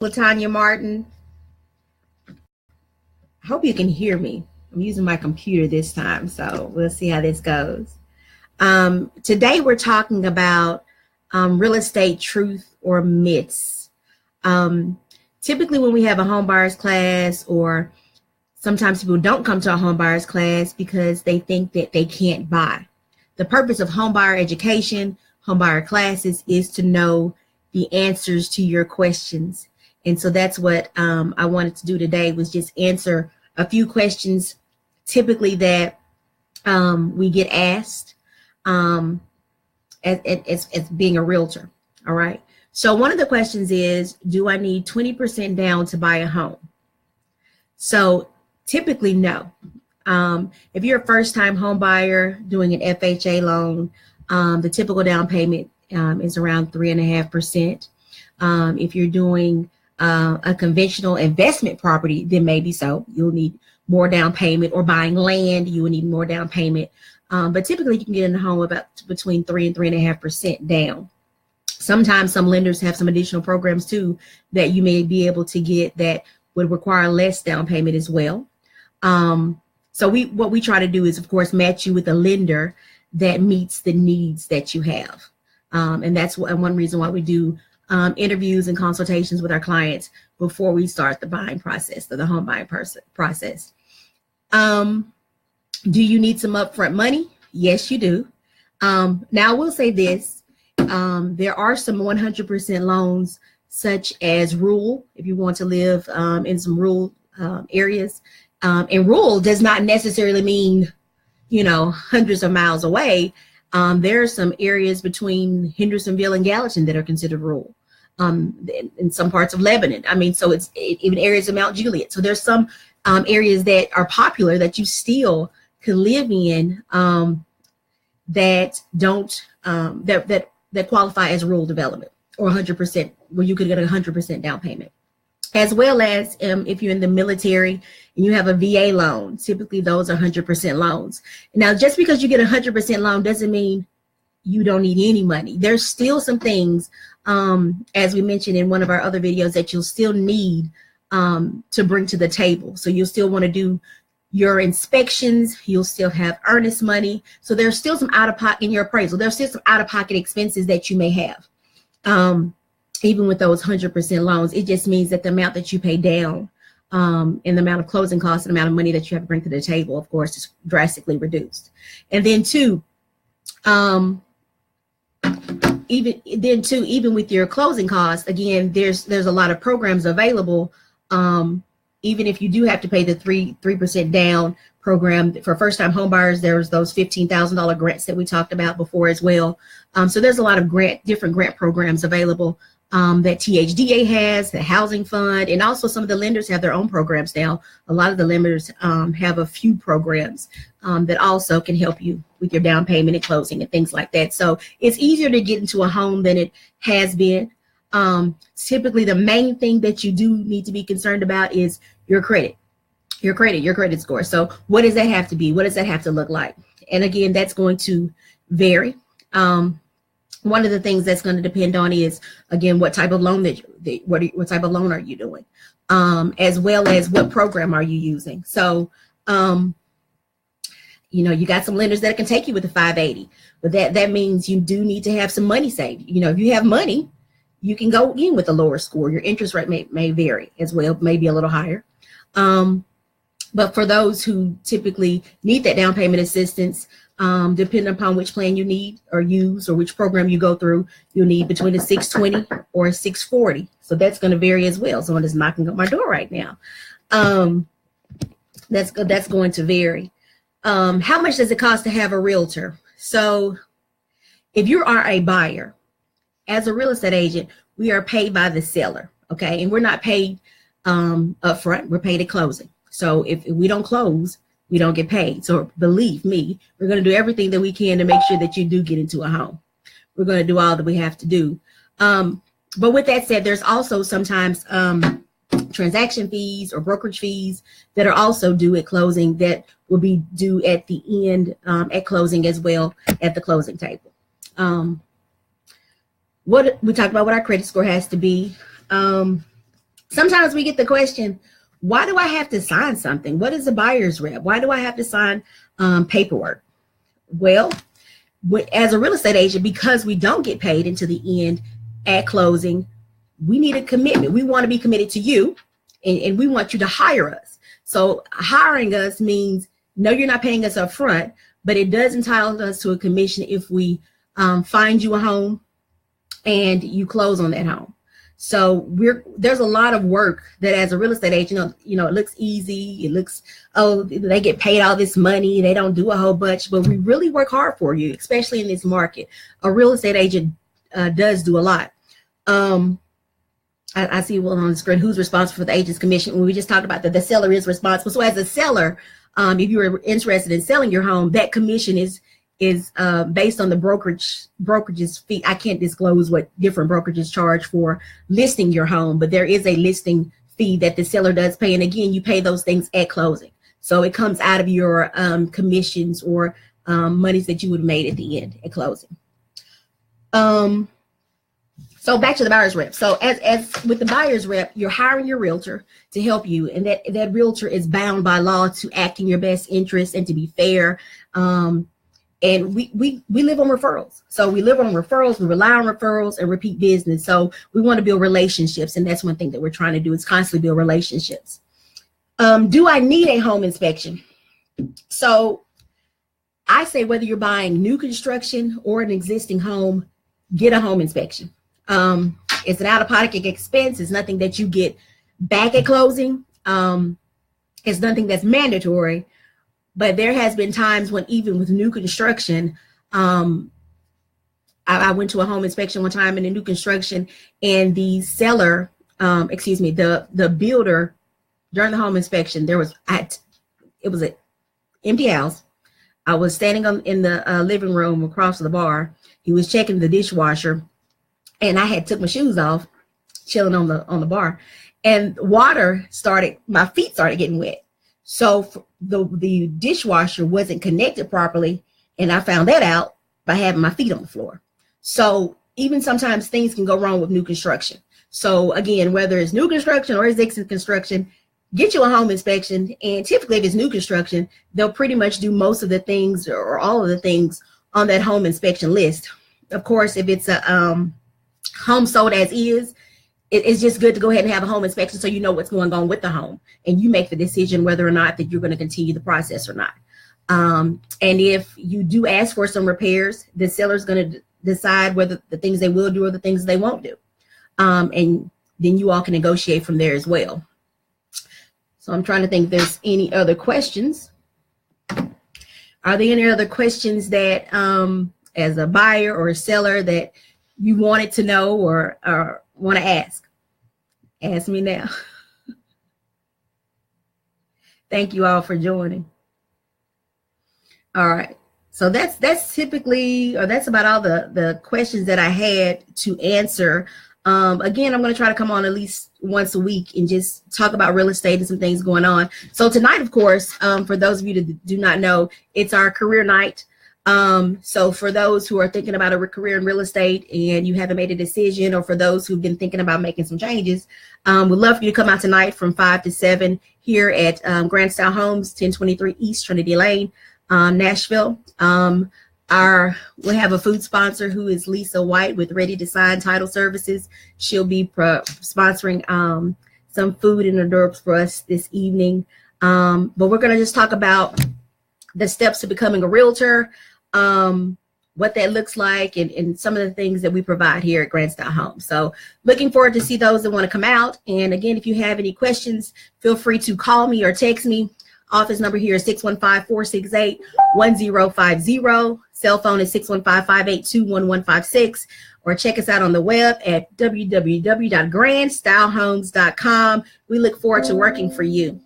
LaTonya Martin. I hope you can hear me. I'm using my computer this time, so we'll see how this goes. Today we're talking about real estate truth or myths. Typically when we have a home buyers class, or sometimes people don't come to a home buyers class because they think that they can't buy. The purpose of home buyer education, home buyer classes, is to know the answers to your questions. And so that's what I wanted to do today, was just answer a few questions typically that we get asked as being a realtor. All right. So one of the questions is, do I need 20% down to buy a home? So typically, no. If you're a first-time home buyer doing an FHA loan, the typical down payment is around 3.5%. If you're doing a conventional investment property, then maybe so. You'll need more down payment, or buying land, you will need more down payment. But typically you can get in the home about between 3 and 3.5% down. Sometimes some lenders have some additional programs too that you may be able to get that would require less down payment as well. So what we try to do is, of course, match you with a lender that meets the needs that you have. And that's one reason why we do interviews and consultations with our clients before we start the buying process, or the home buying process. Do you need some upfront money? Yes, you do. Now I will say this, there are some 100% loans, such as rural, if you want to live in some rural areas. And rural does not necessarily mean, hundreds of miles away. There are some areas between Hendersonville and Gallatin that are considered rural. In some parts of Lebanon. So it's even areas of Mount Juliet. So there's some areas that are popular that you still can live in that don't that qualify as rural development, or 100%, where you could get 100% down payment. As well as if you're in the military and you have a VA loan, typically those are 100% loans. Now, just because you get a 100% loan doesn't mean you don't need any money. There's still some things, as we mentioned in one of our other videos, that you'll still need to bring to the table. So you'll still want to do your inspections. You'll still have earnest money. So there's still some out-of-pocket in your appraisal. There's still some out-of-pocket expenses that you may have. Even with those 100% loans, it just means that the amount that you pay down and the amount of closing costs and the amount of money that you have to bring to the table, of course, is drastically reduced. And then even with your closing costs, again, there's a lot of programs available. Even if you do have to pay the 3% down program for first-time home buyers, there's those $15,000 grants that we talked about before as well. So there's a lot of different grant programs available that THDA has, the Housing Fund, and also some of the lenders have their own programs now. A lot of the lenders have a few programs that also can help you with your down payment and closing and things like that. So it's easier to get into a home than it has been. Typically, the main thing that you do need to be concerned about is your credit score. So what does that have to be? What does that have to look like? And again, that's going to vary. One of the things that's going to depend on is, again, what type of loan what type of loan are you doing, as well as what program are you using. So, you got some lenders that can take you with a 580, but that means you do need to have some money saved. If you have money, you can go in with a lower score. Your interest rate may vary as well, maybe a little higher. But for those who typically need that down payment assistance, depending upon which plan you need or use, or which program you go through, you'll need between a 620 or a 640. So that's going to vary as well. Someone is knocking on my door right now. That's going to vary. How much does it cost to have a realtor? So if you are a buyer, as a real estate agent, we are paid by the seller, okay? And we're not paid upfront, we're paid at closing. So if we don't close, we don't get paid. So believe me, we're going to do everything that we can to make sure that you do get into a home. We're going to do all that we have to do. But with that said, there's also sometimes transaction fees or brokerage fees that are also due at closing, that will be due at the end at closing as well, at the closing table. What we talked about, what our credit score has to be. Sometimes we get the question, why do I have to sign something? What is a buyer's rep? Why do I have to sign paperwork? Well, as a real estate agent, because we don't get paid until the end at closing, we need a commitment. We want to be committed to you, and we want you to hire us. So hiring us means, no, you're not paying us up front, but it does entitle us to a commission if we find you a home and you close on that home. So there's a lot of work that as a real estate agent, it looks easy. It looks, oh, they get paid all this money. They don't do a whole bunch, but we really work hard for you, especially in this market. A real estate agent does do a lot. I see one on the screen, who's responsible for the agent's commission. When we just talked about that, the seller is responsible. So as a seller, if you are interested in selling your home, that commission is based on the brokerage's fee. I can't disclose what different brokerages charge for listing your home, but there is a listing fee that the seller does pay. And again, you pay those things at closing. So it comes out of your commissions or monies that you would have made at the end at closing. So back to the buyer's rep. So as with the buyer's rep, you're hiring your realtor to help you, and that realtor is bound by law to act in your best interest and to be fair. And we live on referrals. So we live on referrals, we rely on referrals and repeat business. So we want to build relationships, and that's one thing that we're trying to do, is constantly build relationships. Do I need a home inspection? So I say whether you're buying new construction or an existing home, get a home inspection. It's an out-of-pocket expense. It's nothing that you get back at closing. It's nothing that's mandatory, but there has been times when even with new construction, I went to a home inspection one time in a new construction, and the seller, the builder, during the home inspection, it was an empty house. I was standing in the living room across the bar. He was checking the dishwasher, and I had took my shoes off, chilling on the bar, and my feet started getting wet. So the dishwasher wasn't connected properly, and I found that out by having my feet on the floor. So even sometimes things can go wrong with new construction. So again, whether it's new construction or existing construction, get you a home inspection. And typically if it's new construction, they'll pretty much do most of the things or all of the things on that home inspection list. Of course, if it's a home sold as is, it's just good to go ahead and have a home inspection so you know what's going on with the home, and you make the decision whether or not that you're going to continue the process or not. And if you do ask for some repairs, the seller's going to decide whether the things they will do or the things they won't do. And then you all can negotiate from there as well. So I'm trying to think if there's any other questions. Are there any other questions that as a buyer or a seller that you wanted to know or want to ask? Ask me now. Thank you all for joining. All right. So that's typically, or that's about all the questions that I had to answer. Again, I'm going to try to come on at least once a week and just talk about real estate and some things going on. So tonight, of course, for those of you that do not know, it's our career night. So for those who are thinking about a career in real estate and you haven't made a decision, or for those who've been thinking about making some changes, we'd love for you to come out tonight from 5 to 7 here at Grand Style Homes, 1023 East Trinity Lane, Nashville. We have a food sponsor who is Lisa White with Ready to Sign Title Services. She'll be sponsoring some food and hors d'oeuvres for us this evening. But we're going to just talk about the steps to becoming a realtor, what that looks like, and some of the things that we provide here at Grand Style Homes. So looking forward to see those that want to come out. And again, if you have any questions, feel free to call me or text me. Office number here is 615-468-1050. Cell phone is 615-582-1156. Or check us out on the web at www.grandstylehomes.com. We look forward to working for you.